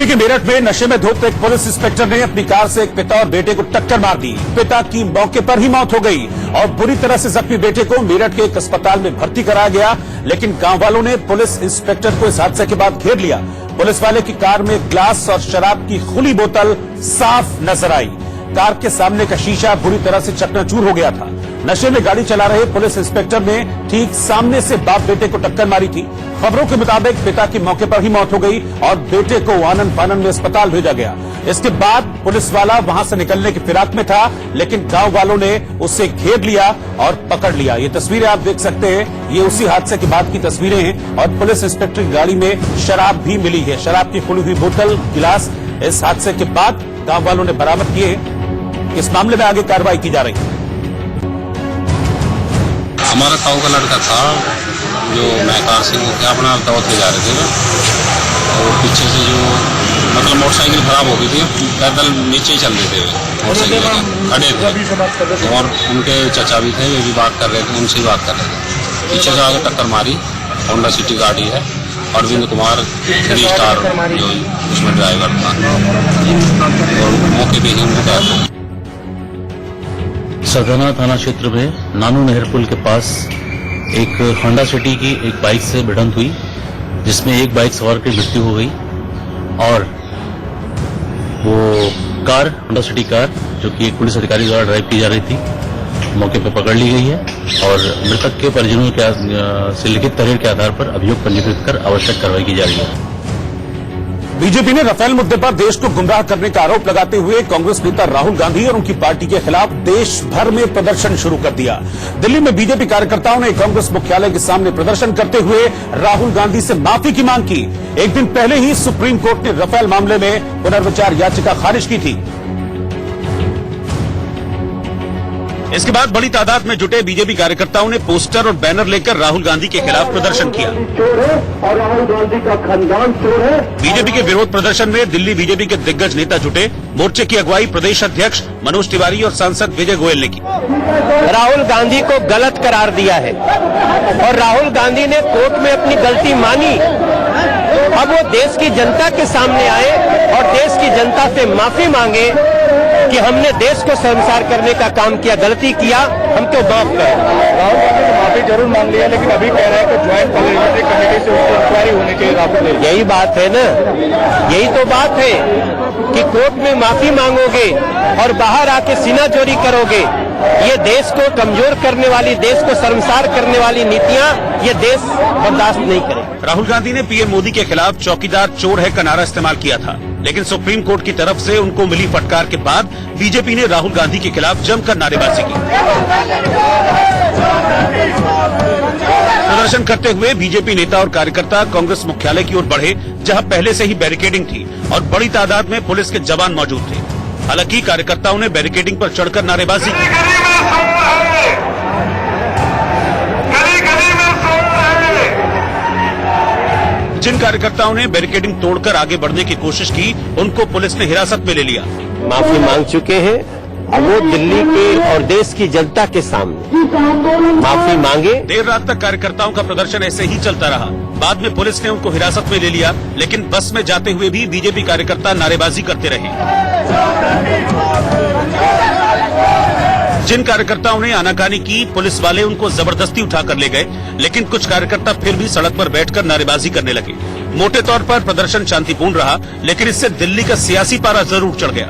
BJP के मेरठ में नशे में धुत एक पुलिस इंस्पेक्टर ने अपनी कार से एक पिता और बेटे को टक्कर मार दी। पिता की मौके पर ही मौत हो गई और बुरी तरह से जख्मी बेटे को मेरठ के एक अस्पताल में भर्ती कराया गया। लेकिन गांव वालों ने पुलिस इंस्पेक्टर को इस हादसे के बाद घेर लिया। पुलिस वाले की कार में ग्लास और शराब की खुली बोतल साफ नजर आई। कार के सामने का शीशा बुरी तरह से चकनाचूर हो गया था। नशे में गाड़ी चला रहे पुलिस इंस्पेक्टर ने ठीक सामने से बाप बेटे को टक्कर मारी थी। खबरों के मुताबिक पिता की मौके पर ही मौत हो गई और बेटे को आनन फानन में अस्पताल भेजा गया। इसके बाद पुलिस वाला वहां से निकलने की फिराक में था, लेकिन गांव वालों ने उसे घेर लिया और पकड़ लिया। ये तस्वीरें आप देख सकते हैं, ये उसी हादसे के बाद की तस्वीरें हैं और पुलिस इंस्पेक्टर की गाड़ी में शराब भी मिली है। शराब की खुली हुई बोतल, गिलास इस हादसे के बाद गांव वालों ने बरामद किए। इस मामले में आगे कार्रवाई की जा रही है। हमारा ताऊ का लड़का था जो मैं कार से अपना दावत ले जा रहे थे और पीछे से जो मतलब मोटरसाइकिल खराब हो गई थी, पैदल नीचे ही चल रहे थे, मोटरसाइकिल खड़े थे और उनके चचा भी थे, वे भी बात कर रहे थे, उनसे ही बात कर रहे थे। पीछे से आगे टक्कर मारी। होंडा सिटी गाड़ी है, अरविंद कुमार 3 स्टार जो उसमें ड्राइवर था और मौके पे ही उनको सदना थाना क्षेत्र में नानू नहर पुल के पास एक होंडा सिटी की एक बाइक से भिड़ंत हुई, जिसमें एक बाइक सवार की मृत्यु हो गई और वो कार होंडा सिटी कार जो कि एक पुलिस अधिकारी द्वारा ड्राइव की जा रही थी, मौके पर पकड़ ली गई है और मृतक के परिजनों से लिखित तहरीर के आधार पर अभियोग पंजीकृत कर आवश्यक कार्रवाई की जा रही है। बीजेपी ने राफेल मुद्दे पर देश को गुमराह करने का आरोप लगाते हुए कांग्रेस नेता राहुल गांधी और उनकी पार्टी के खिलाफ देश भर में प्रदर्शन शुरू कर दिया। दिल्ली में बीजेपी कार्यकर्ताओं ने कांग्रेस मुख्यालय के सामने प्रदर्शन करते हुए राहुल गांधी से माफी की मांग की। एक दिन पहले ही सुप्रीम कोर्ट ने राफेल मामले में पुनर्विचार याचिका खारिज की थी। इसके बाद बड़ी तादाद में जुटे बीजेपी कार्यकर्ताओं ने पोस्टर और बैनर लेकर राहुल गांधी के खिलाफ प्रदर्शन किया। चोर है और राहुल गांधी का खानदान चोर है। बीजेपी के विरोध प्रदर्शन में दिल्ली बीजेपी के दिग्गज नेता जुटे। मोर्चे की अगुवाई प्रदेश अध्यक्ष मनोज तिवारी और सांसद विजय गोयल ने की। राहुल गांधी को गलत करार दिया है और राहुल गांधी ने कोर्ट में अपनी गलती मानी। अब वो देश की जनता के सामने आए और देश की जनता से माफी मांगे कि हमने देश को शर्मसार करने का काम किया, गलती किया, हम तो माफ करें। राहुल गांधी ने माफी जरूर मांग लिया, लेकिन अभी कह रहा है कि ज्वाइंट पार्लियामेंट्री कमेटी से उसकी इंक्वायरी होनी चाहिए। राहुल यही बात है ना, यही तो बात है कि कोर्ट में माफी मांगोगे और बाहर आके सीना चोरी करोगे। ये देश को कमजोर करने वाली, देश को शर्मसार करने वाली नीतियां ये देश बर्दाश्त नहीं करे। राहुल गांधी ने पीएम मोदी के खिलाफ चौकीदार चोर है का नारा इस्तेमाल किया था, लेकिन सुप्रीम कोर्ट की तरफ से उनको मिली फटकार के बाद बीजेपी ने राहुल गांधी के खिलाफ जमकर नारेबाजी की। प्रदर्शन करते हुए बीजेपी नेता और कार्यकर्ता कांग्रेस मुख्यालय की ओर बढ़े, जहां पहले से ही बैरिकेडिंग थी और बड़ी तादाद में पुलिस के जवान मौजूद थे। हालांकि कार्यकर्ताओं ने बैरिकेडिंग पर चढ़कर नारेबाजी की। जिन कार्यकर्ताओं ने बैरिकेडिंग तोड़कर आगे बढ़ने की कोशिश की, उनको पुलिस ने हिरासत में ले लिया। माफी मांग चुके हैं, अब वो दिल्ली के और देश की जनता के सामने माफी मांगे। देर रात तक कार्यकर्ताओं का प्रदर्शन ऐसे ही चलता रहा। बाद में पुलिस ने उनको हिरासत में ले लिया, लेकिन बस में जाते हुए भी बीजेपी कार्यकर्ता नारेबाजी करते रहे। जिन कार्यकर्ताओं ने आनाकानी की, पुलिस वाले उनको जबरदस्ती उठाकर ले गए, लेकिन कुछ कार्यकर्ता फिर भी सड़क पर बैठकर नारेबाजी करने लगे। मोटे तौर पर प्रदर्शन शांतिपूर्ण रहा, लेकिन इससे दिल्ली का सियासी पारा जरूर चढ़ गया।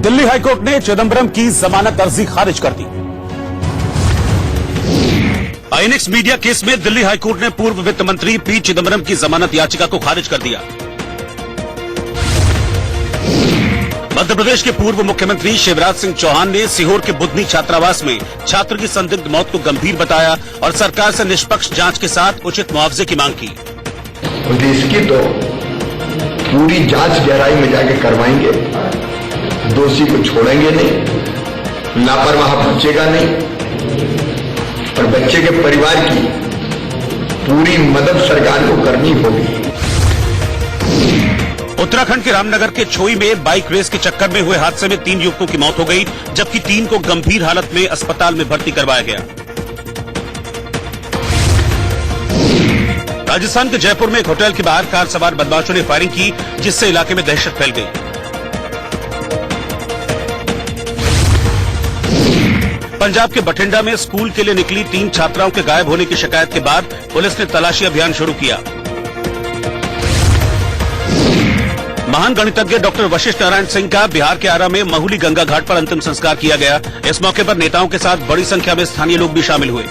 दिल्ली हाईकोर्ट ने चिदंबरम की जमानत अर्जी खारिज कर दी। आईएनएक्स मीडिया केस में दिल्ली हाईकोर्ट ने पूर्व वित्त मंत्री पी चिदंबरम की जमानत याचिका को खारिज कर दिया। मध्य प्रदेश के पूर्व मुख्यमंत्री शिवराज सिंह चौहान ने सीहोर के बुधनी छात्रावास में छात्र की संदिग्ध मौत को गंभीर बताया और सरकार से निष्पक्ष जांच के साथ उचित मुआवजे की मांग की। पुलिस की तो पूरी जांच गहराई में जाके करवाएंगे, दोषी को छोड़ेंगे नहीं, लापरवाह बचेगा नहीं और बच्चे के परिवार की पूरी मदद सरकार को करनी होगी। उत्तराखंड के रामनगर के छोई में बाइक रेस के चक्कर में हुए हादसे में 3 युवकों की मौत हो गई, जबकि 3 को गंभीर हालत में अस्पताल में भर्ती करवाया गया। राजस्थान के जयपुर में एक होटल के बाहर कार सवार बदमाशों ने फायरिंग की, जिससे इलाके में दहशत फैल गई। पंजाब के बठिंडा में स्कूल के लिए निकली 3 छात्राओं के गायब होने की शिकायत के बाद पुलिस ने तलाशी अभियान शुरू किया। महान गणितज्ञ डॉक्टर वशिष्ठ नारायण सिंह का बिहार के आरा में महुली गंगा घाट पर अंतिम संस्कार किया गया। इस मौके पर नेताओं के साथ बड़ी संख्या में स्थानीय लोग भी शामिल हुए।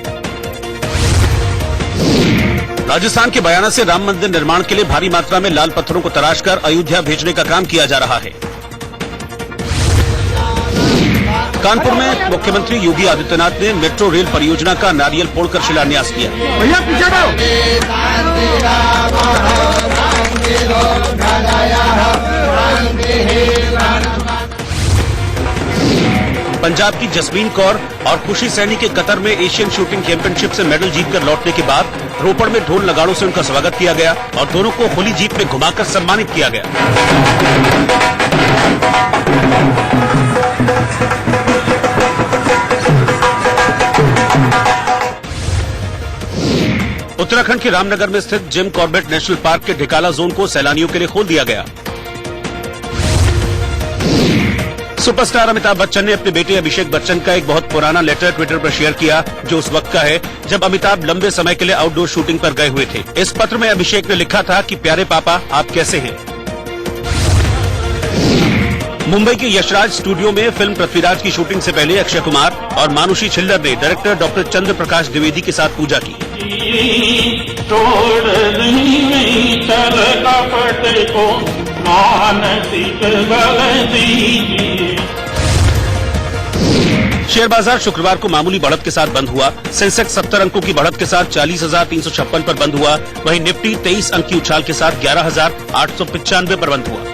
राजस्थान के बयाना से राम मंदिर निर्माण के लिए भारी मात्रा में लाल पत्थरों को तराशकर अयोध्या भेजने का काम किया जा रहा है। कानपुर में मुख्यमंत्री योगी आदित्यनाथ ने मेट्रो रेल परियोजना का नारियल फोड़कर शिलान्यास किया। पंजाब की जसमीन कौर और खुशी सैनी के कतर में एशियन शूटिंग चैंपियनशिप से मेडल जीतकर लौटने के बाद रोपड़ में ढोल नगाड़ों से उनका स्वागत किया गया और दोनों को खुली जीप में घुमाकर सम्मानित किया गया। उत्तराखंड के रामनगर में स्थित जिम कॉर्बेट नेशनल पार्क के ढिकाला जोन को सैलानियों के लिए खोल दिया गया। सुपरस्टार अमिताभ बच्चन ने अपने बेटे अभिषेक बच्चन का एक बहुत पुराना लेटर ट्विटर पर शेयर किया, जो उस वक्त का है जब अमिताभ लंबे समय के लिए आउटडोर शूटिंग पर गए हुए थे। इस पत्र में अभिषेक ने लिखा था कि प्यारे पापा, आप कैसे हैं। मुंबई के यशराज स्टूडियो में फिल्म पृथ्वीराज की शूटिंग से पहले अक्षय कुमार और मानुषी छिल्लर ने डायरेक्टर डॉक्टर चंद्र प्रकाश द्विवेदी के साथ पूजा की। शेयर बाजार शुक्रवार को मामूली बढ़त के साथ बंद हुआ। सेंसेक्स 70 अंकों की बढ़त के साथ 40,356 पर बंद हुआ। वहीं निफ्टी 23 अंक की उछाल के साथ 11,895 पर बंद हुआ।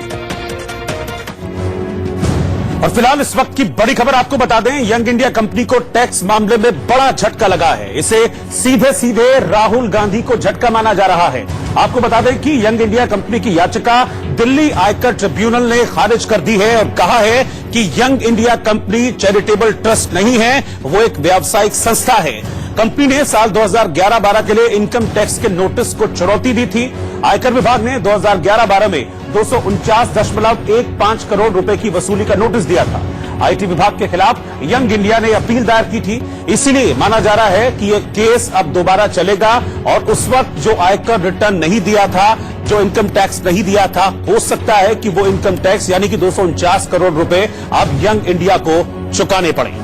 और फिलहाल इस वक्त की बड़ी खबर आपको बता दें, यंग इंडिया कंपनी को टैक्स मामले में बड़ा झटका लगा है। इसे सीधे सीधे राहुल गांधी को झटका माना जा रहा है। आपको बता दें कि यंग इंडिया कंपनी की याचिका दिल्ली आयकर ट्रिब्यूनल ने खारिज कर दी है और कहा है कि young India company charitable trust नहीं है, वो एक व्यावसायिक संस्था है। कंपनी ने साल 2011-12 के लिए इनकम टैक्स के नोटिस को चुनौती दी थी। आयकर विभाग ने 2011-12 में 249.15 करोड़ रुपए की वसूली का नोटिस दिया था। आईटी विभाग के खिलाफ यंग इंडिया ने अपील दायर की थी। इसीलिए माना जा रहा है कि यह केस अब दोबारा चलेगा और उस वक्त जो आयकर रिटर्न नहीं दिया था, जो इनकम टैक्स नहीं दिया था, हो सकता है कि वो इनकम टैक्स यानी कि 249 करोड़ रुपए अब यंग इंडिया को चुकाने पड़े।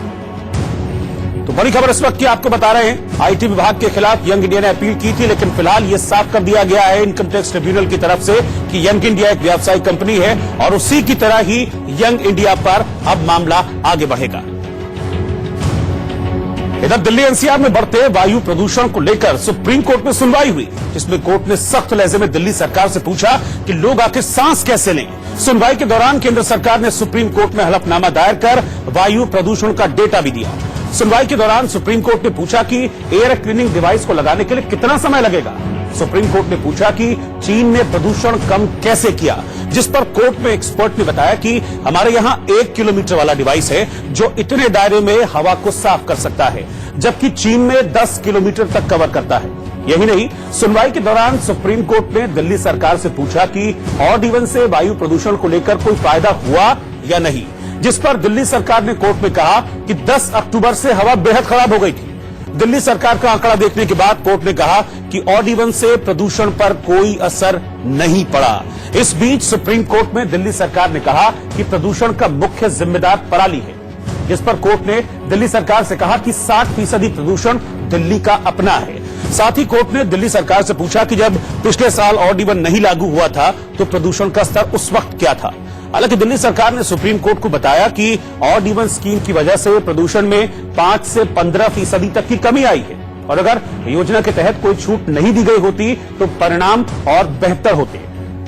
तो बड़ी खबर इस वक्त की आपको बता रहे हैं, आईटी विभाग के खिलाफ यंग इंडिया ने अपील की थी, लेकिन फिलहाल ये साफ कर दिया गया है इनकम टैक्स ट्रिब्यूनल की तरफ से कि यंग इंडिया एक व्यावसायिक कंपनी है और उसी की तरह ही यंग इंडिया पर अब मामला आगे बढ़ेगा। इधर दिल्ली एनसीआर में बढ़ते वायु प्रदूषण को लेकर सुप्रीम कोर्ट में सुनवाई हुई, जिसमें कोर्ट ने सख्त लहजे में दिल्ली सरकार से पूछा कि लोग आखिर सांस कैसे लें। सुनवाई के दौरान केंद्र सरकार ने सुप्रीम कोर्ट में हलफनामा दायर कर वायु प्रदूषण का डेटा भी दिया। सुनवाई के दौरान सुप्रीम कोर्ट ने पूछा कि एयर क्लीनिंग डिवाइस को लगाने के लिए कितना समय लगेगा। सुप्रीम कोर्ट ने पूछा कि चीन ने प्रदूषण कम कैसे किया, जिस पर कोर्ट में एक्सपर्ट ने बताया कि हमारे यहां 1 किलोमीटर वाला डिवाइस है जो इतने दायरे में हवा को साफ कर सकता है, जबकि चीन में 10 किलोमीटर तक कवर करता है। यही नहीं, सुनवाई के दौरान सुप्रीम कोर्ट ने दिल्ली सरकार से पूछा कि ऑड इवन से वायु प्रदूषण को लेकर कोई फायदा हुआ या नहीं, जिस पर दिल्ली सरकार ने कोर्ट में कहा कि 10 अक्टूबर से हवा बेहद खराब हो गई थी। दिल्ली सरकार का आंकड़ा देखने के बाद कोर्ट ने कहा कि ऑड इवन से प्रदूषण पर कोई असर नहीं पड़ा। इस बीच सुप्रीम कोर्ट में दिल्ली सरकार ने कहा कि प्रदूषण का मुख्य जिम्मेदार पराली है, जिस पर कोर्ट ने दिल्ली सरकार से कहा कि 60% प्रदूषण दिल्ली का अपना है। साथ ही कोर्ट ने दिल्ली सरकार से पूछा कि जब पिछले साल ऑड इवन नहीं लागू हुआ था तो प्रदूषण का स्तर उस वक्त क्या था। हालांकि दिल्ली सरकार ने सुप्रीम कोर्ट को बताया कि ऑड इवन स्कीम की वजह से प्रदूषण में 5 से 15% तक की कमी आई है और अगर योजना के तहत कोई छूट नहीं दी गई होती तो परिणाम और बेहतर होते।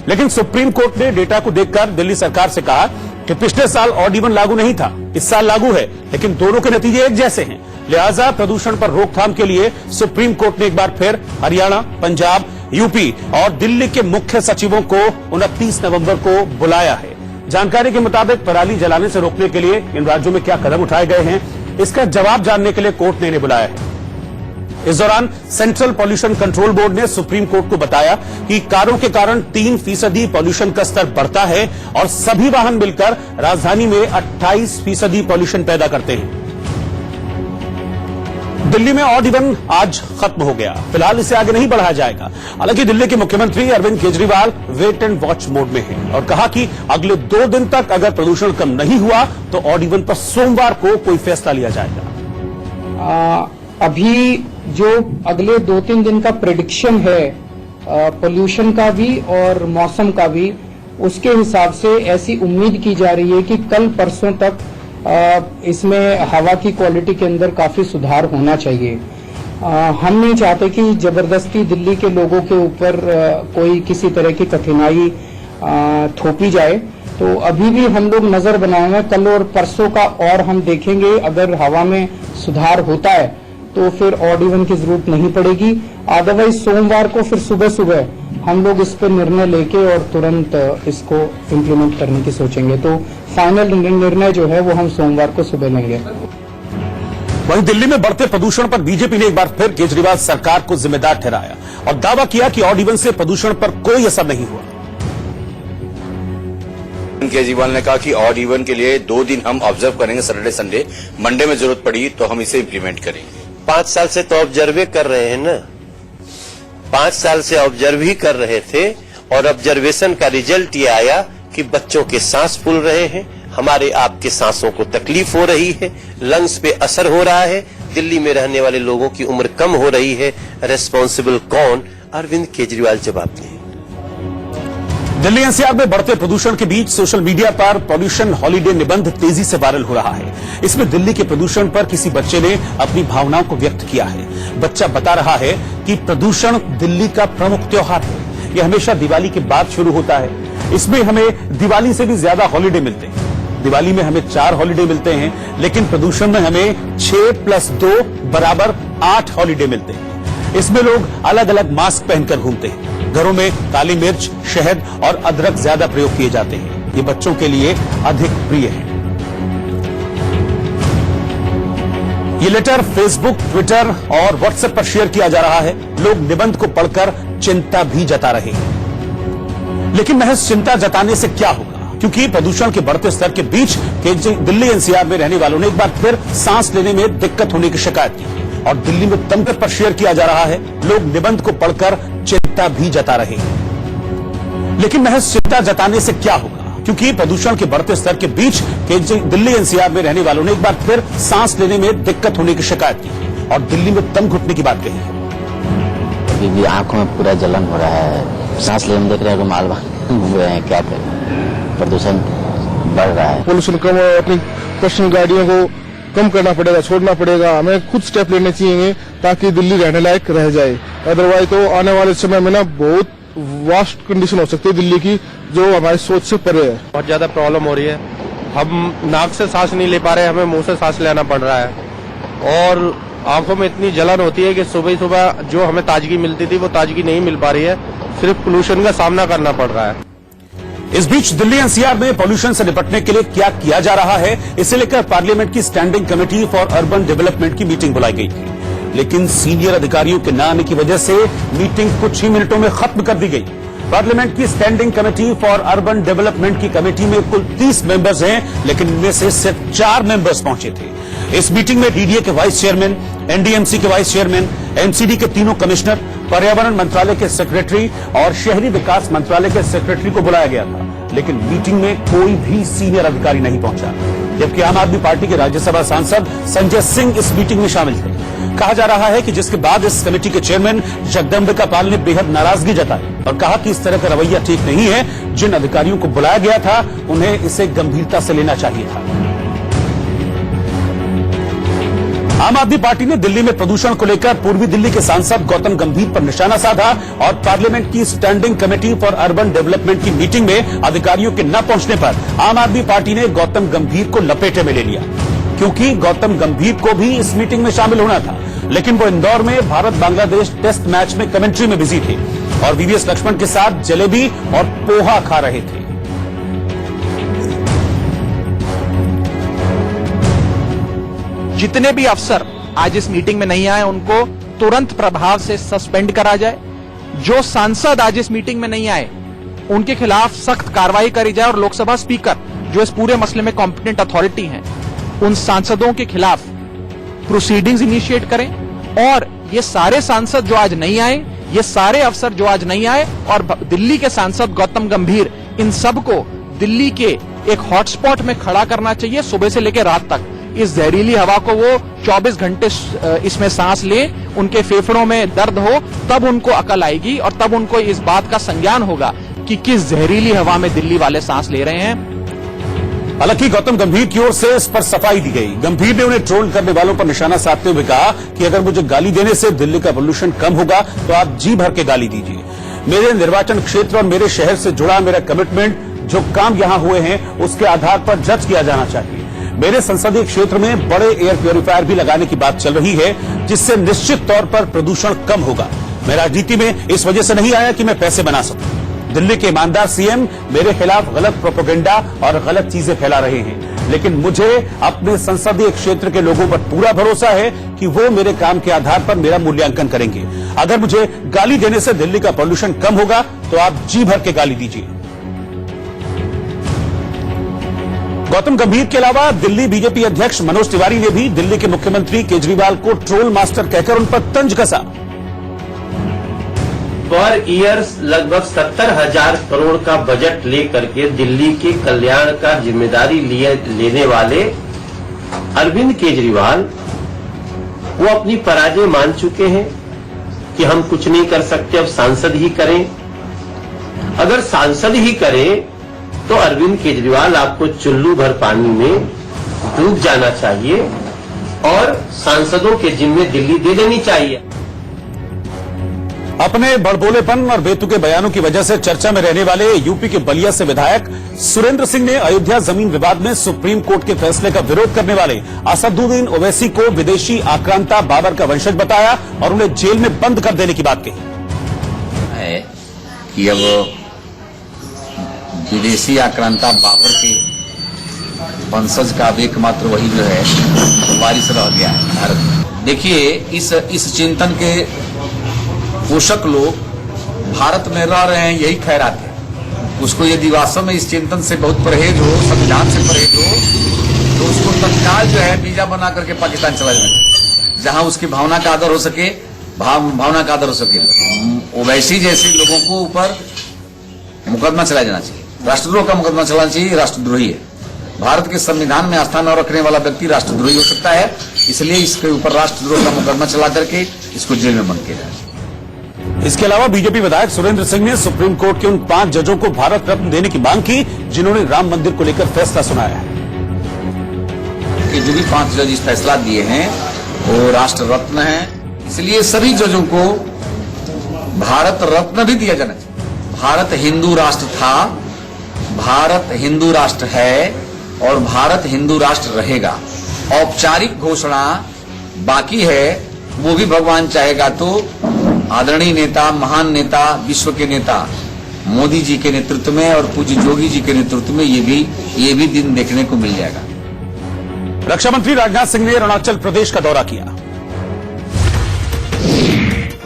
लेकिन सुप्रीम कोर्ट ने डेटा को देखकर दिल्ली सरकार से कहा कि पिछले साल ऑड इवन लागू नहीं था, इस साल लागू है, लेकिन दोनों के नतीजे एक जैसे हैं। लिहाजा प्रदूषण पर रोकथाम के लिए सुप्रीम कोर्ट ने एक बार फिर हरियाणा, पंजाब, यूपी और दिल्ली के मुख्य सचिवों को 29 नवंबर को बुलाया है। जानकारी के मुताबिक पराली जलाने से रोकने के लिए इन राज्यों में क्या कदम उठाए गए हैं, इसका जवाब जानने के लिए कोर्ट ने इन्हें बुलाया है। इस दौरान सेंट्रल पॉल्यूशन कंट्रोल बोर्ड ने सुप्रीम कोर्ट को बताया कि कारों के कारण 3% पॉल्यूशन का स्तर बढ़ता है और सभी वाहन मिलकर राजधानी में 28% पॉल्यूशन पैदा करते हैं। दिल्ली में ऑड इवन आज खत्म हो गया। फिलहाल इसे आगे नहीं बढ़ाया जाएगा। हालांकि दिल्ली के मुख्यमंत्री Arvind Kejriwal wait and watch mode में हैं और कहा कि अगले 2 दिन तक अगर प्रदूषण कम नहीं हुआ तो ऑड इवन पर सोमवार को कोई फैसला लिया जाएगा। अभी जो अगले 2-3 दिन का प्रेडिक्शन है पोल्यूशन का भी और मौसम का भी, उसके हिसाब से ऐसी उम्मीद की जा रही है कि कल परसों तक इसमें हवा की क्वालिटी के अंदर काफी सुधार होना चाहिए। हम नहीं चाहते कि जबरदस्ती दिल्ली के लोगों के ऊपर कोई किसी तरह की कठिनाई थोपी जाए, तो अभी भी हम लोग नजर बनाए हैं। कल और परसों का और हम देखेंगे, अगर हवा में सुधार होता है तो फिर ऑड इवन की जरूरत नहीं पड़ेगी। अदरवाइज सोमवार को फिर सुबह सुबह हम लोग इस पर निर्णय लेके और तुरंत इसको इम्प्लीमेंट करने की सोचेंगे। तो फाइनल निर्णय जो है वो हम सोमवार को सुबह लेंगे। वहीं दिल्ली में बढ़ते प्रदूषण पर बीजेपी ने एक बार फिर केजरीवाल सरकार को जिम्मेदार ठहराया और दावा किया कि ऑड इवन से प्रदूषण पर कोई असर नहीं हुआ। केजरीवाल ने कहा कि ऑड इवन के लिए 2 दिन हम ऑब्जर्व करेंगे, सैटरडे संडे। मंडे में जरूरत पड़ी तो हम इसे इम्प्लीमेंट करेंगे। 5 साल से तो ऑब्जर्व कर रहे हैं ना, 5 साल से ऑब्जर्व ही कर रहे थे और ऑब्जर्वेशन का रिजल्ट ये आया कि बच्चों के सांस फूल रहे हैं, हमारे आपके सांसों को तकलीफ हो रही है, लंग्स पे असर हो रहा है, दिल्ली में रहने वाले लोगों की उम्र कम हो रही है। रेस्पॉन्सिबल कौन? अरविंद केजरीवाल जवाब दें। दिल्ली एनसीआर में बढ़ते प्रदूषण के बीच सोशल मीडिया पर पॉल्यूशन हॉलीडे निबंध तेजी से वायरल हो रहा है। इसमें दिल्ली के प्रदूषण पर किसी बच्चे ने अपनी भावनाओं को व्यक्त किया है। बच्चा बता रहा है कि प्रदूषण दिल्ली का प्रमुख त्योहार है, यह हमेशा दिवाली के बाद शुरू होता है। इसमें हमें दिवाली से भी ज्यादा हॉलीडे मिलते हैं। दिवाली में हमें 4 हॉलीडे मिलते हैं, लेकिन प्रदूषण में हमें 6 + 2 = 8 हॉलीडे मिलते हैं। इसमें लोग अलग अलग मास्क पहनकर घूमते हैं। घरों में काली मिर्च, शहद और अदरक ज्यादा प्रयोग किए जाते हैं। ये बच्चों के लिए अधिक प्रिय है। ये लेटर फेसबुक, ट्विटर और व्हाट्सएप पर शेयर किया जा रहा है। लोग निबंध को पढ़कर चिंता भी जता रहे हैं, लेकिन महज चिंता जताने से क्या होगा, क्योंकि प्रदूषण के बढ़ते स्तर के बीच दिल्ली एनसीआर में रहने वालों ने एक बार फिर सांस लेने में दिक्कत होने की शिकायत की और दिल्ली में तमघर पर शेयर किया जा रहा है। लोग निबंध को पढ़कर चिंता भी जता रहे हैं, लेकिन महज चिंता जताने से क्या होगा, क्योंकि प्रदूषण के बढ़ते स्तर के बीच दिल्ली एनसीआर में रहने वालों ने एक बार फिर सांस लेने में दिक्कत होने की शिकायत की और दिल्ली में दम घुटने की बात कही है। अभी आंखों में पूरा जलन हो रहा है, सांस लेने देख रहे हैं, रुमाल घूम रहे हैं, क्या करें, प्रदूषण बढ़ रहा है। पोल्यूशन कम, अपनी पर्सनल गाड़ियों को कम करना पड़ेगा, छोड़ना पड़ेगा। हमें खुद स्टेप लेने चाहिए ताकि दिल्ली रहने लायक रह जाए। अदरवाइज तो आने वाले समय में ना बहुत वास्ट कंडीशन हो सकती है दिल्ली की, जो हमारी सोच से परे है। बहुत ज्यादा प्रॉब्लम हो रही है। हम नाक से सांस नहीं ले पा रहे, हमें मुंह से सांस लेना पड़ रहा है और आंखों में इतनी जलन होती है कि सुबह सुबह जो हमें ताजगी मिलती थी वो ताजगी नहीं मिल पा रही है। सिर्फ पोल्यूशन का सामना करना पड़ रहा है। इस बीच दिल्ली एनसीआर में पॉल्यूशन से निपटने के लिए क्या किया जा रहा है, इसे लेकर पार्लियामेंट की standing committee for urban development की मीटिंग बुलाई गई थी, लेकिन सीनियर अधिकारियों के न आने की वजह से मीटिंग कुछ ही मिनटों में खत्म कर दी गई। पार्लियामेंट की standing committee for urban development की कमेटी में कुल 30 मेंबर्स हैं, लेकिन इनमें से सिर्फ 4 मेंबर्स पहुंचे थे। इस मीटिंग में डीडीए के वाइस चेयरमैन, एनडीएमसी के वाइस चेयरमैन, एमसीडी के 3 कमिश्नर, पर्यावरण मंत्रालय के सेक्रेटरी और शहरी विकास मंत्रालय के सेक्रेटरी को बुलाया गया था, लेकिन मीटिंग में कोई भी सीनियर अधिकारी नहीं पहुंचा। जबकि आम आदमी पार्टी के राज्यसभा सांसद संजय सिंह इस मीटिंग में शामिल थे। कहा जा रहा है कि जिसके बाद इस कमेटी के चेयरमैन जगदम्बिका पाल ने बेहद नाराजगी जताई और कहा कि इस तरह का रवैया ठीक नहीं है। जिन अधिकारियों को बुलाया गया था उन्हें इसे गंभीरता से लेना चाहिए था। आम आदमी पार्टी ने दिल्ली में प्रदूषण को लेकर पूर्वी दिल्ली के सांसद गौतम गंभीर पर निशाना साधा और पार्लियामेंट की standing committee for urban development की मीटिंग में अधिकारियों के न पहुंचने पर आम आदमी पार्टी ने गौतम गंभीर को लपेटे में ले लिया, क्योंकि गौतम गंभीर को भी इस मीटिंग में शामिल होना था, लेकिन वो इंदौर में भारत बांग्लादेश टेस्ट मैच में कमेंट्री में बिजी थे और वीवीएस लक्ष्मण के साथ जलेबी और पोहा खा रहे थे। जितने भी अफसर आज इस मीटिंग में नहीं आए उनको तुरंत प्रभाव से सस्पेंड करा जाए। जो सांसद आज इस मीटिंग में नहीं आए उनके खिलाफ सख्त कार्रवाई करी जाए और लोकसभा स्पीकर जो इस पूरे मसले में कॉम्पिटेंट अथॉरिटी हैं उन सांसदों के खिलाफ प्रोसीडिंग्स इनिशिएट करें। और ये सारे सांसद जो आज नहीं आए, ये सारे अफसर जो आज नहीं आए और दिल्ली के सांसद गौतम गंभीर, इन सबको दिल्ली के एक हॉटस्पॉट में खड़ा करना चाहिए। सुबह से लेकर रात तक इस जहरीली हवा को वो 24 घंटे इसमें सांस ले, उनके फेफड़ों में दर्द हो, तब उनको अकल आएगी और तब उनको इस बात का संज्ञान होगा कि किस जहरीली हवा में दिल्ली वाले सांस ले रहे हैं। हालांकि गौतम गंभीर की ओर से इस पर सफाई दी गई। गंभीर ने उन्हें ट्रोल करने वालों पर निशाना साधते हुए कहा कि अगर मुझे गाली देने से दिल्ली का पोल्यूशन कम होगा तो आप जी भर के गाली दीजिए। मेरे निर्वाचन क्षेत्र और मेरे शहर से जुड़ा मेरा कमिटमेंट, जो काम यहां हुए हैं उसके आधार पर जज किया जाना चाहिए। मेरे संसदीय क्षेत्र में बड़े एयर प्यूरिफायर भी लगाने की बात चल रही है, जिससे निश्चित तौर पर प्रदूषण कम होगा। मैं राजनीति में इस वजह से नहीं आया कि मैं पैसे बना सकूं। दिल्ली के ईमानदार सीएम मेरे खिलाफ गलत प्रोपेगेंडा और गलत चीजें फैला रहे हैं, लेकिन मुझे अपने संसदीय क्षेत्र के लोगों पर पूरा भरोसा है कि वो मेरे काम के आधार पर मेरा मूल्यांकन करेंगे। अगर मुझे गाली देने से दिल्ली का पोल्यूशन कम होगा तो आप जी भर के गाली दीजिए। गौतम गंभीर के अलावा दिल्ली बीजेपी अध्यक्ष मनोज तिवारी ने भी दिल्ली के मुख्यमंत्री केजरीवाल को ट्रोल मास्टर कहकर उन पर तंज कसा। पर ईयर लगभग 70,000 करोड़ का बजट लेकर के दिल्ली के कल्याण का जिम्मेदारी लेने वाले अरविंद केजरीवाल वो अपनी पराजय मान चुके हैं कि हम कुछ नहीं कर सकते, अब सांसद ही करें। अगर सांसद ही करें तो अरविंद केजरीवाल आपको चुल्लू भर पानी में डूब जाना चाहिए और सांसदों के जिम्मे दिल्ली दे देनी चाहिए। अपने बड़बोलेपन और बेतुके बयानों की वजह से चर्चा में रहने वाले यूपी के बलिया से विधायक सुरेंद्र सिंह ने अयोध्या जमीन विवाद में सुप्रीम कोर्ट के फैसले का विरोध करने वाले असदुद्दीन ओवैसी को विदेशी आक्रांता बाबर का वंशज बताया और उन्हें जेल में बंद कर देने की बात कही है कि अब विदेशी आक्रांता बाबर के वंशज का एकमात्र वही जो है वारिस रह गया है भारत में। देखिए, इस चिंतन के पोषक लोग भारत में रह रहे हैं, यही खैरात है। उसको यदि वास्तव में इस चिंतन से बहुत परहेज हो, संविधान से परहेज हो, तो उसको तत्काल जो है वीजा बना करके पाकिस्तान चला जाना चाहिए, जहां उसकी भावना का आदर हो सके, भावना का आदर हो सके। ओवैसी जैसे लोगों को ऊपर मुकदमा चलाया जाना चाहिए, राष्ट्रद्रोह का मुकदमा चलाना चाहिए। राष्ट्रद्रोही है, भारत के संविधान में आस्था न रखने वाला व्यक्ति राष्ट्रद्रोही हो सकता है, इसलिए इसके ऊपर राष्ट्रद्रोह का मुकदमा चला करके इसको जेल में बंद किया जाए। इसके अलावा बीजेपी विधायक सुरेंद्र सिंह ने सुप्रीम कोर्ट के उन 5 जजों को भारत रत्न देने की मांग की जिन्होंने राम मंदिर को लेकर फैसला सुनाया है। कि जो भी 5 जज इस फैसला दिए हैं वो राष्ट्र रत्न है, इसलिए सभी जजों को भारत रत्न भी दिया जाना चाहिए। भारत हिंदू राष्ट्र था, भारत हिंदू राष्ट्र है और भारत हिंदू राष्ट्र रहेगा। औपचारिक घोषणा बाकी है, वो भी भगवान चाहेगा तो आदरणीय नेता, महान नेता, विश्व के नेता मोदी जी के नेतृत्व में और पूज्य जोगी जी के नेतृत्व में ये भी दिन देखने को मिल जाएगा। रक्षा मंत्री राजनाथ सिंह ने अरुणाचल प्रदेश का दौरा किया।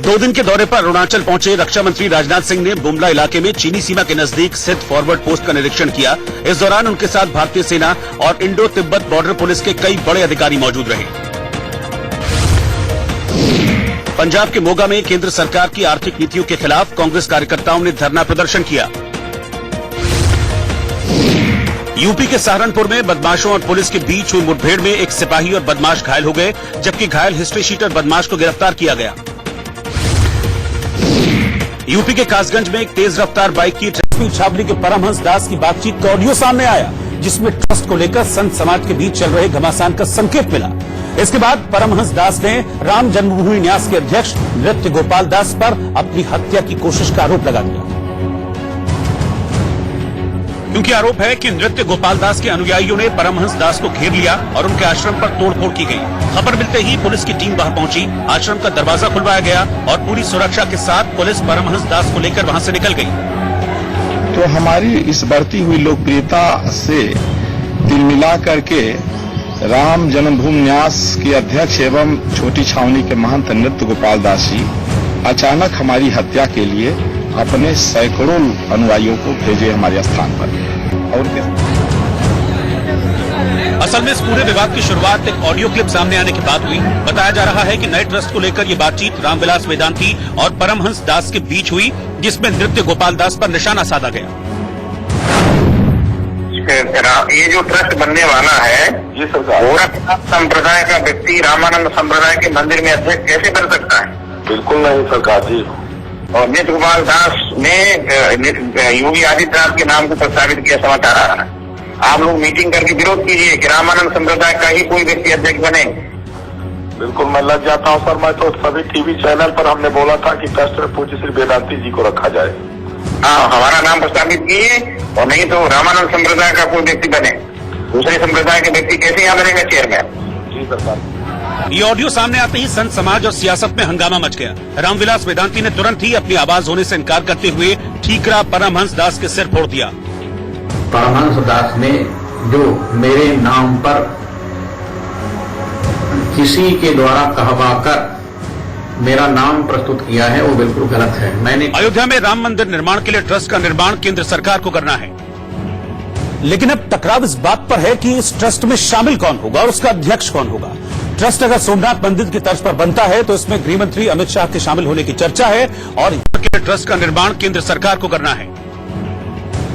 2 दिन के दौरे पर अरुणाचल पहुंचे रक्षा मंत्री राजनाथ सिंह ने बुमला इलाके में चीनी सीमा के नजदीक स्थित फॉरवर्ड पोस्ट का निरीक्षण किया। इस दौरान उनके साथ भारतीय सेना और इंडो तिब्बत बॉर्डर पुलिस के कई बड़े अधिकारी मौजूद रहे। पंजाब के मोगा में केंद्र सरकार की आर्थिक नीतियों के खिलाफ कांग्रेस कार्यकर्ताओं ने धरना प्रदर्शन किया। यूपी के सहारनपुर में बदमाशों और पुलिस के बीच हुई मुठभेड़ में एक सिपाही और बदमाश घायल हो गए, जबकि घायल हिस्ट्री शीटर बदमाश को गिरफ्तार किया गया। यूपी के कासगंज में एक तेज रफ्तार बाइक की ट्रैफिक छावनी के परमहंस दास की बातचीत का ऑडियो सामने आया, जिसमें ट्रस्ट को लेकर संत समाज के बीच चल रहे घमासान का संकेत मिला। इसके बाद परमहंस दास ने राम जन्मभूमि न्यास के अध्यक्ष नृत्य गोपाल दास पर अपनी हत्या की कोशिश का आरोप लगा दिया, क्योंकि आरोप है कि नृत्य गोपाल दास के अनुयायियों ने परमहंस दास को घेर लिया और उनके आश्रम पर तोड़फोड़ की गई। खबर मिलते ही पुलिस की टीम वहां पहुंची, आश्रम का दरवाजा खुलवाया गया और पूरी सुरक्षा के साथ पुलिस परमहंस दास को लेकर वहां से निकल गई। तो हमारी इस बढ़ती हुई लोकप्रियता से तिल मिला करके राम जन्मभूमि न्यास के अध्यक्ष एवं छोटी छावनी के महंत नृत्य गोपाल दास जी अचानक हमारी हत्या के लिए अपने सैकड़ों अनुयायियों को भेजे हमारे स्थान पर। और असल में इस पूरे विवाद की शुरुआत एक ऑडियो क्लिप सामने आने के बाद हुई। बताया जा रहा है कि नए ट्रस्ट को लेकर ये बातचीत रामविलास वेदांती और परमहंस दास के बीच हुई, जिसमें नृत्य गोपाल दास पर निशाना साधा गया। ये जो ट्रस्ट बनने वाला है, ये गोरखनाथ संप्रदाय का व्यक्ति रामानंद संप्रदाय के मंदिर में अध्यक्ष कैसे बन सकता है? बिल्कुल नहीं सरकार जी। और नृत्य गोपाल दास ने योगी आदित्यनाथ के नाम को प्रस्तावित किया, समाचार आ रहा है। आप लोग मीटिंग करके विरोध कीजिए कि रामानंद संप्रदाय का ही कोई व्यक्ति अध्यक्ष बने। बिल्कुल मैं लग जाता हूँ सर, मैं तो सभी टीवी चैनल पर हमने बोला था कि ट्रस्ट में पूज्य श्री वेदांती जी को रखा जाए। हाँ, हमारा नाम प्रस्तावित कीजिए, और नहीं तो रामानंद संप्रदाय का कोई व्यक्ति बने। दूसरे संप्रदाय के व्यक्ति कैसे यहाँ बनेगा चेयरमैन? जी सरकार। ये ऑडियो सामने आते ही संत समाज और सियासत में हंगामा मच गया। रामविलास वेदांती ने तुरंत ही अपनी आवाज होने से इनकार करते हुए ठीकरा परमहंस दास के सिर फोड़ दिया। परमहंस दास ने जो मेरे नाम पर किसी के द्वारा कहवाकर मेरा नाम प्रस्तुत किया है, वो बिल्कुल गलत है। मैंने अयोध्या में राम मंदिर निर्माण के लिए ट्रस्ट का निर्माण केंद्र सरकार को करना है, लेकिन अब टकराव इस बात पर है कि इस ट्रस्ट में शामिल कौन होगा और उसका अध्यक्ष कौन होगा। ट्रस्ट अगर सोमनाथ मंदिर की तर्ज पर बनता है तो इसमें गृह मंत्री अमित शाह के शामिल होने की चर्चा है, और ट्रस्ट का निर्माण केंद्र सरकार को करना है,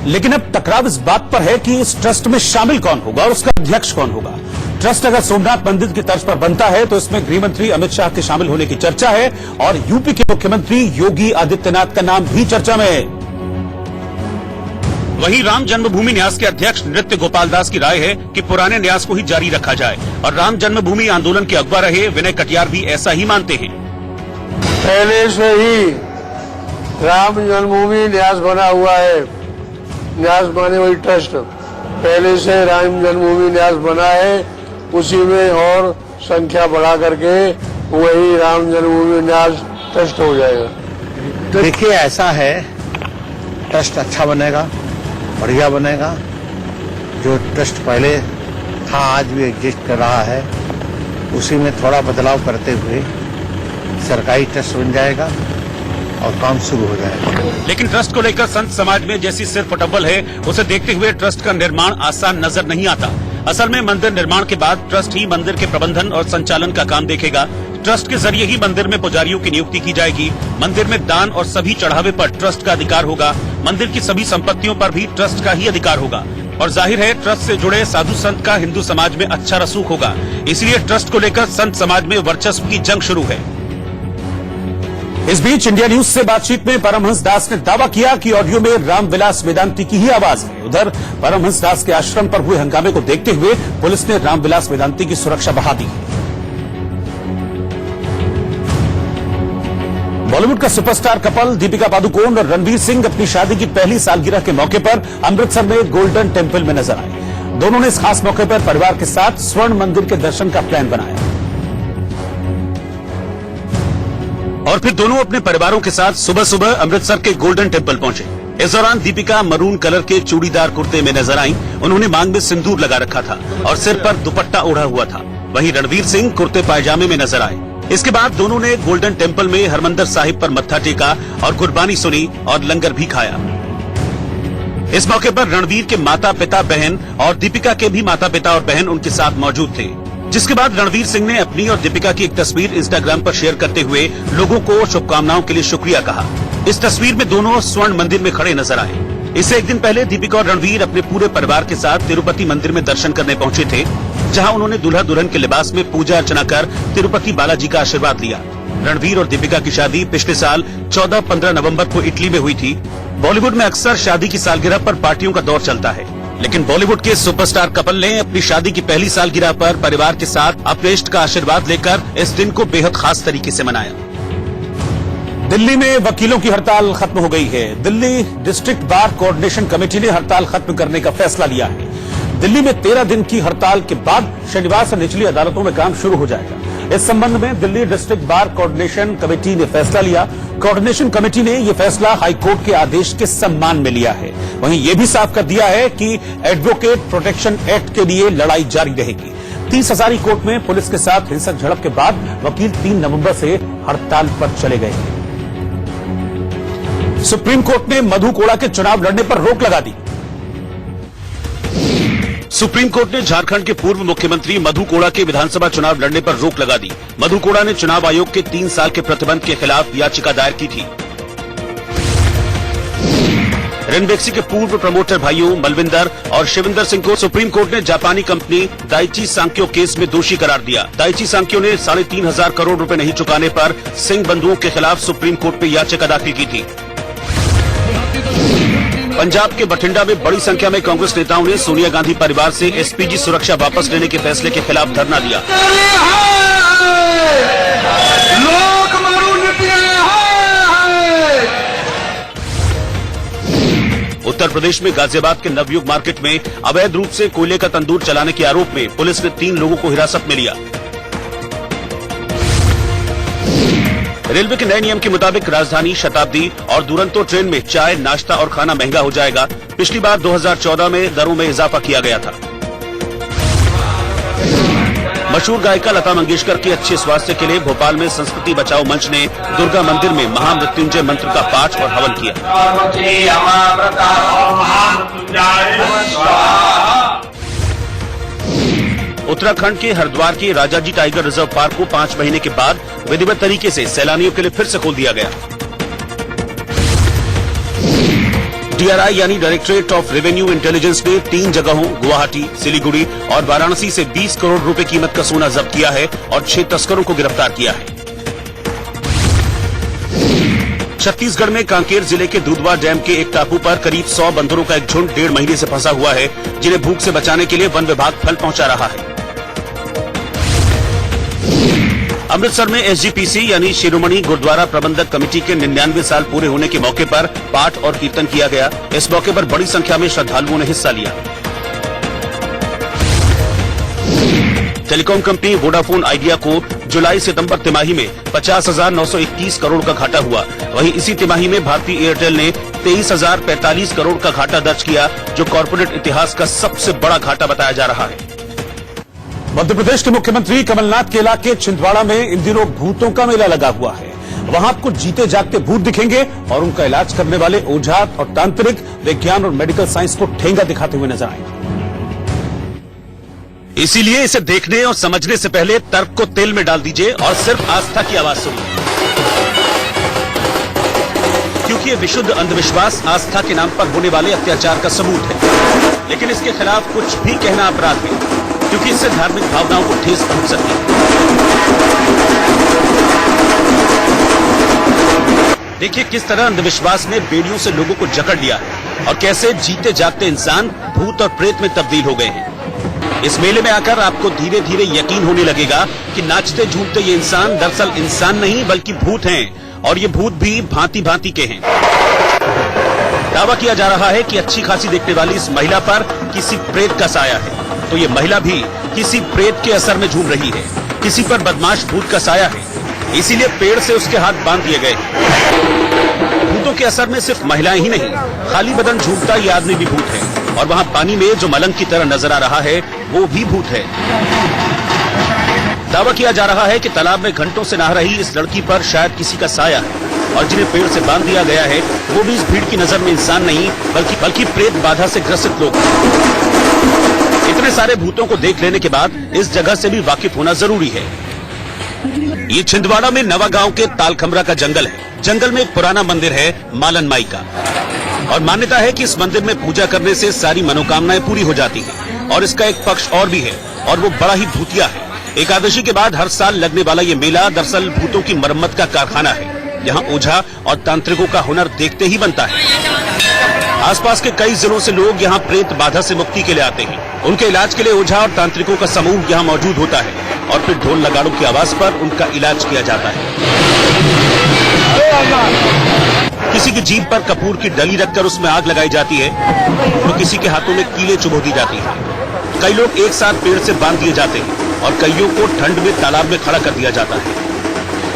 लेकिन अब टकराव इस बात पर है कि इस ट्रस्ट में शामिल कौन होगा और उसका अध्यक्ष कौन होगा। ट्रस्ट अगर सोमनाथ मंदिर की तर्ज पर बनता है तो इसमें गृह मंत्री अमित शाह के शामिल होने की चर्चा है, और यूपी के मुख्यमंत्री योगी आदित्यनाथ का नाम भी चर्चा में है। वहीं राम जन्मभूमि न्यास के अध्यक्ष नृत्य गोपाल दास की राय है कि पुराने न्यास को ही जारी रखा जाए, और राम जन्मभूमि आंदोलन के अगुवा रहे विनय कटियार भी ऐसा ही मानते हैं। पहले से ही राम जन्मभूमि न्यास बना हुआ है, न्यास माने वही ट्रस्ट, पहले से राम जन्मभूमि न्यास बना है, उसी में और संख्या बढ़ा करके वही राम जन्मभूमि न्यास ट्रस्ट हो जाएगा। देखिए ऐसा है, ट्रस्ट अच्छा बनेगा, बढ़िया बनेगा। जो ट्रस्ट पहले था आज भी एग्जिस्ट कर रहा है, उसी में थोड़ा बदलाव करते हुए सरकारी ट्रस्ट बन जाएगा और काम शुरू हो जाएगा। लेकिन ट्रस्ट को लेकर संत समाज में जैसी सिर फटब्बल है, उसे देखते हुए ट्रस्ट का निर्माण आसान नजर नहीं आता। असल में मंदिर निर्माण के बाद ट्रस्ट ही मंदिर के प्रबंधन और संचालन का काम देखेगा। ट्रस्ट के जरिए ही मंदिर में पुजारियों की नियुक्ति की जाएगी। मंदिर में दान और सभी चढ़ावे पर ट्रस्ट का अधिकार होगा। मंदिर की सभी संपत्तियों पर भी ट्रस्ट का ही अधिकार होगा, और जाहिर है ट्रस्ट से जुड़े साधु संत का हिंदू समाज में अच्छा रसूख होगा। इसलिए ट्रस्ट को लेकर संत समाज में वर्चस्व की जंग शुरू है। इस बीच इंडिया न्यूज से बातचीत में परमहंस दास ने दावा किया कि ऑडियो में रामविलास वेदांती की ही आवाज है। उधर परमहंस दास के आश्रम पर हुए हंगामे को देखते हुए पुलिस ने रामविलास वेदांती की सुरक्षा बढ़ा दी। बॉलीवुड का सुपरस्टार कपल दीपिका पादुकोण और रणवीर सिंह अपनी शादी की पहली सालगिरह के मौके पर अमृतसर में गोल्डन टेम्पल में नजर आए। दोनों ने इस खास मौके पर परिवार के साथ स्वर्ण मंदिर के दर्शन का प्लान बनाया, और फिर दोनों अपने परिवारों के साथ सुबह सुबह अमृतसर के गोल्डन टेम्पल पहुंचे। इस दौरान दीपिका मरून कलर के चूड़ीदार कुर्ते में नजर आईं। उन्होंने मांग में सिंदूर लगा रखा था और सिर पर दुपट्टा ओढ़ा हुआ था। वहीं रणवीर सिंह कुर्ते पायजामे में नजर आए। इसके बाद दोनों ने गोल्डन टेम्पल में हरमंदिर साहिब पर मत्था टेका और कुर्बानी सुनी और लंगर भी खाया। इस मौके पर रणवीर के माता पिता बहन और दीपिका के भी माता पिता और बहन उनके साथ मौजूद थे। जिसके बाद रणवीर सिंह ने अपनी और दीपिका की एक तस्वीर इंस्टाग्राम पर शेयर करते हुए लोगों को शुभकामनाओं के लिए शुक्रिया कहा। इस तस्वीर में दोनों स्वर्ण मंदिर में खड़े नजर आए। इससे एक दिन पहले दीपिका और रणवीर अपने पूरे परिवार के साथ तिरुपति मंदिर में दर्शन करने पहुंचे थे, जहां उन्होंने दूल्हा दुल्हन के लिबास में पूजा अर्चना कर तिरुपति बालाजी का आशीर्वाद लिया। रणवीर और दीपिका की शादी पिछले साल 14-15 नवंबर को इटली में हुई थी। बॉलीवुड में अक्सर शादी की सालगिरह पर पार्टियों का दौर चलता है, लेकिन बॉलीवुड के सुपरस्टार कपल ने अपनी शादी की पहली सालगिरह पर परिवार के साथ अपने इष्ट का आशीर्वाद लेकर इस दिन को बेहद खास तरीके से मनाया। दिल्ली में वकीलों की हड़ताल खत्म हो गई है। Delhi district bar coordination committee ने हड़ताल खत्म करने का फैसला लिया है। दिल्ली में 13 दिन की हड़ताल के बाद शनिवार से निचली अदालतों में काम शुरू हो जाएगा। इस संबंध में Delhi district bar coordination committee ने फैसला लिया। कोऑर्डिनेशन कमेटी ने यह फैसला हाईकोर्ट के आदेश के सम्मान में लिया है। वहीं यह भी साफ कर दिया है कि एडवोकेट प्रोटेक्शन एक्ट के लिए लड़ाई जारी रहेगी। 30 हजारी कोर्ट में पुलिस के साथ हिंसक झड़प के बाद वकील 3 नवंबर से हड़ताल पर चले गए। सुप्रीम कोर्ट ने मधु कोड़ा के चुनाव लड़ने पर रोक लगा दी। सुप्रीम कोर्ट ने झारखंड के पूर्व मुख्यमंत्री मधु कोड़ा के विधानसभा चुनाव लड़ने पर रोक लगा दी। मधु कोड़ा ने चुनाव आयोग के 3 साल के प्रतिबंध के खिलाफ याचिका दायर की थी। रेनबेक्सी के पूर्व प्रमोटर भाइयों मलविंदर और शिविंदर सिंह को सुप्रीम कोर्ट ने जापानी कंपनी दाइची सांक्यो केस में दोषी करार दिया। दाइची सांक्यो ने 3.5 करोड़ रुपए नहीं चुकाने पर सिंह बंधुओं के खिलाफ सुप्रीम कोर्ट में याचिका दाखिल की थी। पंजाब के बठिंडा में बड़ी संख्या में कांग्रेस नेताओं ने सोनिया गांधी परिवार से एसपीजी सुरक्षा वापस लेने के फैसले के खिलाफ धरना दिया। उत्तर प्रदेश में गाजियाबाद के नवयुग मार्केट में अवैध रूप से कोयले का तंदूर चलाने के आरोप में पुलिस ने 3 लोगों को हिरासत में लिया। रेलवे के नए नियम के मुताबिक राजधानी, शताब्दी और दुरंतो ट्रेन में चाय, नाश्ता और खाना महंगा हो जाएगा। पिछली बार 2014 में दरों में इजाफा किया गया था। मशहूर गायिका लता मंगेशकर के अच्छे स्वास्थ्य के लिए भोपाल में संस्कृति बचाओ मंच ने दुर्गा मंदिर में महामृत्युंजय मंत्र का पाठ और हवन किया। उत्तराखंड के हरिद्वार के राजाजी टाइगर रिजर्व पार्क को 5 महीने के बाद विधिवत तरीके से सैलानियों के लिए फिर से खोल दिया गया। डीआरआई यानी डायरेक्टरेट ऑफ रेवेन्यू इंटेलिजेंस ने 3 जगहों गुवाहाटी, सिलीगुड़ी और वाराणसी से 20 करोड़ रुपए कीमत का सोना जब्त किया है और 6 तस्करों को गिरफ्तार किया है। छत्तीसगढ़ में कांकेर जिले के दूधवा डैम के एक टापू पर करीब 100 बंदरों का एक झुंड 1.5 महीने से फंसा हुआ है, जिन्हें भूख से बचाने के लिए वन विभाग फल पहुंचा रहा है। अमृतसर में एसजीपीसी यानी शिरोमणि गुरुद्वारा प्रबंधक कमेटी के 99 साल पूरे होने के मौके पर पाठ और कीर्तन किया गया। इस मौके पर बड़ी संख्या में श्रद्धालुओं ने हिस्सा लिया। टेलीकॉम कंपनी वोडाफोन आइडिया को जुलाई-सितंबर तिमाही में 50,921 करोड़ का घाटा हुआ। वहीं इसी तिमाही में भारतीय एयरटेल ने 23,045 करोड़ का घाटा दर्ज किया, जो कॉर्पोरेट इतिहास का सबसे बड़ा घाटा बताया जा रहा है। मध्य प्रदेश के मुख्यमंत्री कमलनाथ के इलाके छिंदवाड़ा में इन दिनों भूतों का मेला लगा हुआ है। वहां आपको जीते जागते भूत दिखेंगे और उनका इलाज करने वाले ओझा और तांत्रिक विज्ञान और मेडिकल साइंस को ठेंगा दिखाते हुए नजर आएंगे। इसीलिए इसे देखने और समझने से पहले तर्क को तेल में डाल दीजिए और सिर्फ आस्था की आवाज सुनिए, क्योंकि ये विशुद्ध अंधविश्वास आस्था के नाम पर होने वाले अत्याचार का सबूत है। लेकिन इसके खिलाफ कुछ भी कहना अपराध है, क्योंकि इससे धार्मिक भावनाओं को ठेस पहुंच सकती है। देखिए किस तरह अंधविश्वास ने बेड़ियों से लोगों को जकड़ लिया है और कैसे जीते जागते इंसान भूत और प्रेत में तब्दील हो गए हैं। इस मेले में आकर आपको धीरे धीरे यकीन होने लगेगा कि नाचते झूमते ये इंसान दरअसल इंसान नहीं बल्कि भूत हैं, और ये भूत भी भांति भांति के हैं। दावा किया जा रहा है कि अच्छी खासी देखने वाली इस महिला पर किसी प्रेत का साया है, तो ये महिला भी किसी प्रेत के असर में झूम रही है। किसी पर बदमाश भूत का साया है, इसीलिए पेड़ से उसके हाथ बांध दिए गए। भूतों के असर में सिर्फ महिलाएं ही नहीं, खाली बदन झूमता ये आदमी भी भूत है, और वहाँ पानी में जो मलंग की तरह नजर आ रहा है वो भी भूत है। दावा किया जा रहा है कि तालाब में घंटों से नहा रही इस लड़की पर शायद किसी का साया है, और जिन्हें पेड़ से बांध दिया गया है वो भी इस भीड़ की नजर में इंसान नहीं बल्कि प्रेत बाधा से ग्रसित लोग। इतने सारे भूतों को देख लेने के बाद इस जगह से भी वाकिफ होना जरूरी है। ये छिंदवाड़ा में नवा गांव के तालखमरा का जंगल है। जंगल में एक पुराना मंदिर है मालन माई का, और मान्यता है कि इस मंदिर में पूजा करने से सारी मनोकामनाएं पूरी हो जाती हैं। और इसका एक पक्ष और भी है, और वो बड़ा ही भूतिया है। एकादशी के बाद हर साल लगने वाला ये मेला दरअसल भूतों की मरम्मत का कारखाना है। यहाँ ओझा और तांत्रिकों का हुनर देखते ही बनता है। आसपास के कई जिलों से लोग यहाँ प्रेत बाधा से मुक्ति के लिए आते हैं। उनके इलाज के लिए ओझा और तांत्रिकों का समूह यहाँ मौजूद होता है, और फिर ढोल नगाड़ों की आवाज पर उनका इलाज किया जाता है। किसी की जीभ पर कपूर की डली रखकर उसमें आग लगाई जाती है, तो किसी के हाथों में कीलें चुभो दी जाती है। कई लोग एक साथ पेड़ से बांध दिए जाते हैं, और कईयों को ठंड में तालाब में खड़ा कर दिया जाता है।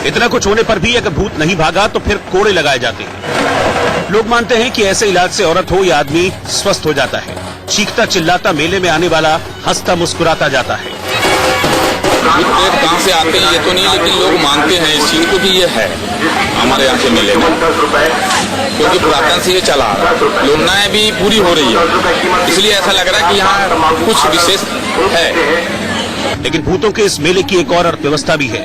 इतना कुछ होने पर भी अगर भूत नहीं भागा तो फिर कोड़े लगाए जाते हैं। लोग मानते हैं कि ऐसे इलाज से औरत हो या आदमी स्वस्थ हो जाता है। चीखता चिल्लाता मेले में आने वाला हंसता मुस्कुराता जाता है। प्रेत कहाँ से आते हैं ये तो नहीं, लेकिन लोग मानते हैं इस चीज को कि ये है हमारे यहाँ के मेले में, क्योंकि पुरातन से ये चला आ रहा है। लोनाएं भी पूरी हो रही है, इसलिए ऐसा लग रहा है कि यहाँ कुछ विशेष है। लेकिन भूतों के इस मेले की एक और अर्थव्यवस्था भी है।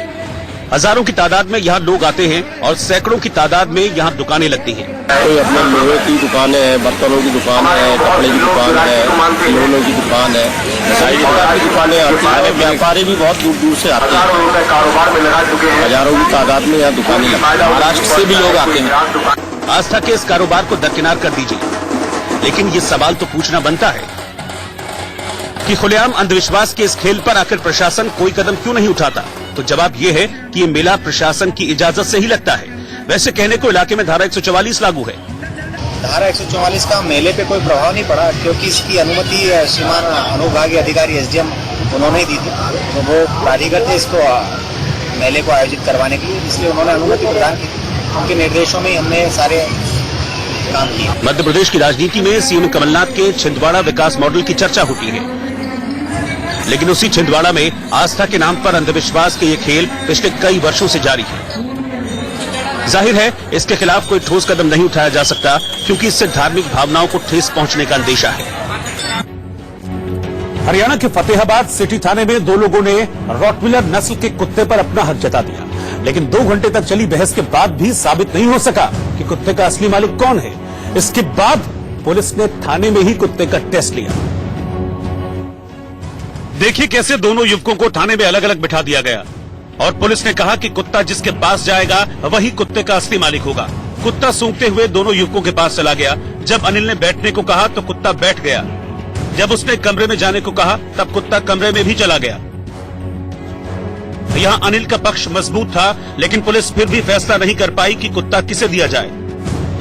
हजारों की तादाद में यहाँ लोग आते हैं और सैकड़ों की तादाद में यहाँ दुकानें लगती हैं। कोई अपने लोहे की दुकान है, बर्तनों की दुकान है, कपड़े की दुकान है, खिलौनों की दुकान है, मिठाई की दुकानें आती हैं। व्यापारी भी बहुत दूर दूर से आते हैं, हजारों की तादाद में यहाँ दुकानें लगती हैं। महाराष्ट्र से भी लोग आते हैं। आस्था के इस कारोबार को दरकिनार कर दीजिए, लेकिन ये सवाल तो पूछना बनता है कि खुलेआम अंधविश्वास के इस खेल पर आखिर प्रशासन कोई कदम क्यों नहीं उठाता। तो जवाब ये है कि ये मेला प्रशासन की इजाजत से ही लगता है। वैसे कहने को इलाके में धारा 144 लागू है। धारा 144 का मेले पे कोई प्रभाव नहीं पड़ा, क्योंकि इसकी अनुमति श्रीमान अनुविभागीय अधिकारी एसडीएम उन्होंने ही दी थी। तो वो प्राधिकृत थे इसको मेले को आयोजित करवाने के लिए, इसलिए उन्होंने अनुमति प्रदान की। उनके निर्देशों में हमने सारे काम किए। मध्य प्रदेश की राजनीति में सीएम कमलनाथ के छिंदवाड़ा विकास मॉडल की चर्चा होती है, लेकिन उसी छिंदवाड़ा में आस्था के नाम पर अंधविश्वास के ये खेल पिछले कई वर्षों से जारी है। जाहिर है इसके खिलाफ कोई ठोस कदम नहीं उठाया जा सकता, क्योंकि इससे धार्मिक भावनाओं को ठेस पहुंचने का अंदेशा है। हरियाणा के फतेहाबाद सिटी थाने में दो लोगों ने रॉटविलर नस्ल के कुत्ते पर अपना हक जता दिया, लेकिन 2 घंटे तक चली बहस के बाद भी साबित नहीं हो सका कि कुत्ते का असली मालिक कौन है। इसके बाद पुलिस ने थाने में ही कुत्ते का टेस्ट लिया। देखिए कैसे दोनों युवकों को थाने में अलग अलग बिठा दिया गया और पुलिस ने कहा कि कुत्ता जिसके पास जाएगा वही कुत्ते का असली मालिक होगा। कुत्ता सूंघते हुए दोनों युवकों के पास चला गया। जब अनिल ने बैठने को कहा तो कुत्ता बैठ गया। जब उसने कमरे में जाने को कहा तब कुत्ता कमरे में भी चला गया। यहाँ अनिल का पक्ष मजबूत था, लेकिन पुलिस फिर भी फैसला नहीं कर पाई कि कुत्ता किसे दिया जाए।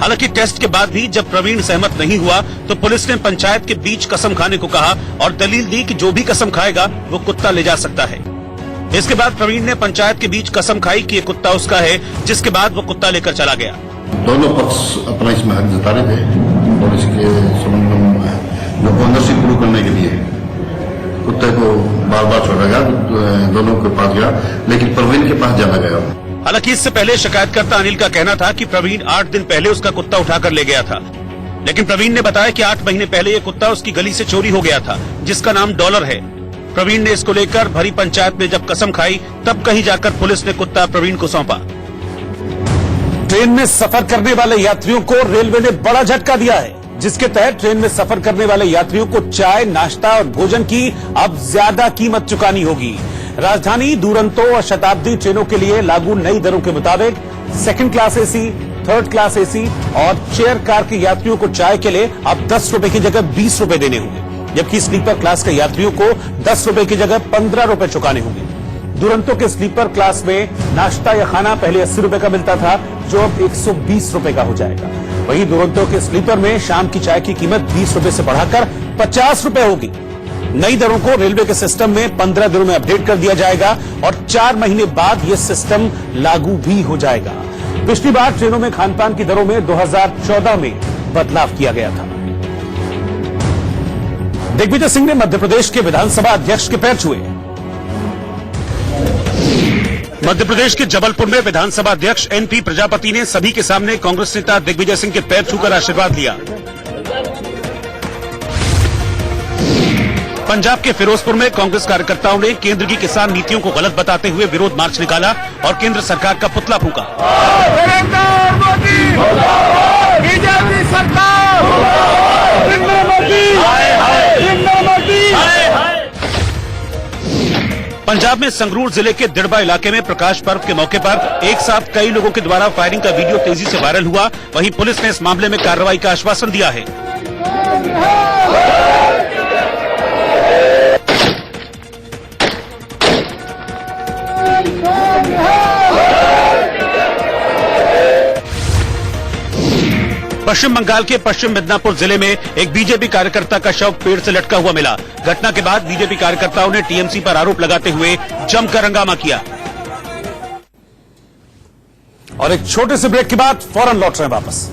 हालांकि टेस्ट के बाद भी जब प्रवीण सहमत नहीं हुआ तो पुलिस ने पंचायत के बीच कसम खाने को कहा और दलील दी कि जो भी कसम खाएगा वो कुत्ता ले जा सकता है। इसके बाद प्रवीण ने पंचायत के बीच कसम खाई कि ये कुत्ता उसका है, जिसके बाद वो कुत्ता लेकर चला गया। दोनों पक्ष अपना इसमें हक जता रहे थे और इसके संबंध में जो ओनरशिप प्रूव करने के लिए कुत्ते को बार बार छोड़ा गया, दोनों के पास गया, लेकिन प्रवीण के पास चला गया। हालांकि इससे पहले शिकायतकर्ता अनिल का कहना था कि प्रवीण 8 दिन पहले उसका कुत्ता उठाकर ले गया था, लेकिन प्रवीण ने बताया कि 8 महीने पहले ये कुत्ता उसकी गली से चोरी हो गया था, जिसका नाम डॉलर है। प्रवीण ने इसको लेकर भरी पंचायत में जब कसम खाई तब कहीं जाकर पुलिस ने कुत्ता प्रवीण को सौंपा। ट्रेन में सफर करने वाले यात्रियों को रेलवे ने बड़ा झटका दिया है, जिसके तहत ट्रेन में सफर करने वाले यात्रियों को चाय, नाश्ता और भोजन की अब ज्यादा कीमत चुकानी होगी। राजधानी, दुरंतो और शताब्दी ट्रेनों के लिए लागू नई दरों के मुताबिक 2nd class AC, 3rd class AC और चेयर कार के यात्रियों को चाय के लिए अब 10 रुपए की जगह 20 रुपए देने होंगे, जबकि स्लीपर क्लास के यात्रियों को 10 रुपए की जगह 15 रुपए चुकाने होंगे। दुरंतो के स्लीपर क्लास में नाश्ता या खाना पहले 80 रुपए का मिलता था, जो अब 120 रुपए का हो जाएगा। वहीं दुरंतो के स्लीपर में शाम की चाय की कीमत 20 रुपए से बढ़ाकर 50 रुपए होगी। नई दरों को रेलवे के सिस्टम में 15 दिनों में अपडेट कर दिया जाएगा और 4 महीने बाद यह सिस्टम लागू भी हो जाएगा। पिछली बार ट्रेनों में खानपान की दरों में 2014 में बदलाव किया गया था। दिग्विजय सिंह ने मध्य प्रदेश के विधानसभा अध्यक्ष के पैर छुए। मध्य प्रदेश के जबलपुर में विधानसभा अध्यक्ष एनपी प्रजापति ने सभी के सामने कांग्रेस नेता दिग्विजय सिंह के पैर छूकर आशीर्वाद लिया। पंजाब के फिरोजपुर में कांग्रेस कार्यकर्ताओं ने केंद्र की किसान नीतियों को गलत बताते हुए विरोध मार्च निकाला और केंद्र सरकार का पुतला फूंका। पंजाब में संगरूर जिले के दिड़बा इलाके में प्रकाश पर्व के मौके पर एक साथ कई लोगों के द्वारा फायरिंग का वीडियो तेजी से वायरल हुआ। वहीं पुलिस ने इस मामले में कार्रवाई का आश्वासन दिया है। पश्चिम बंगाल के पश्चिम मिदनापुर जिले में एक बीजेपी कार्यकर्ता का शव पेड़ से लटका हुआ मिला। घटना के बाद बीजेपी कार्यकर्ताओं ने टीएमसी पर आरोप लगाते हुए जमकर हंगामा किया। और एक छोटे से ब्रेक के बाद फौरन लौट रहे हैं वापस।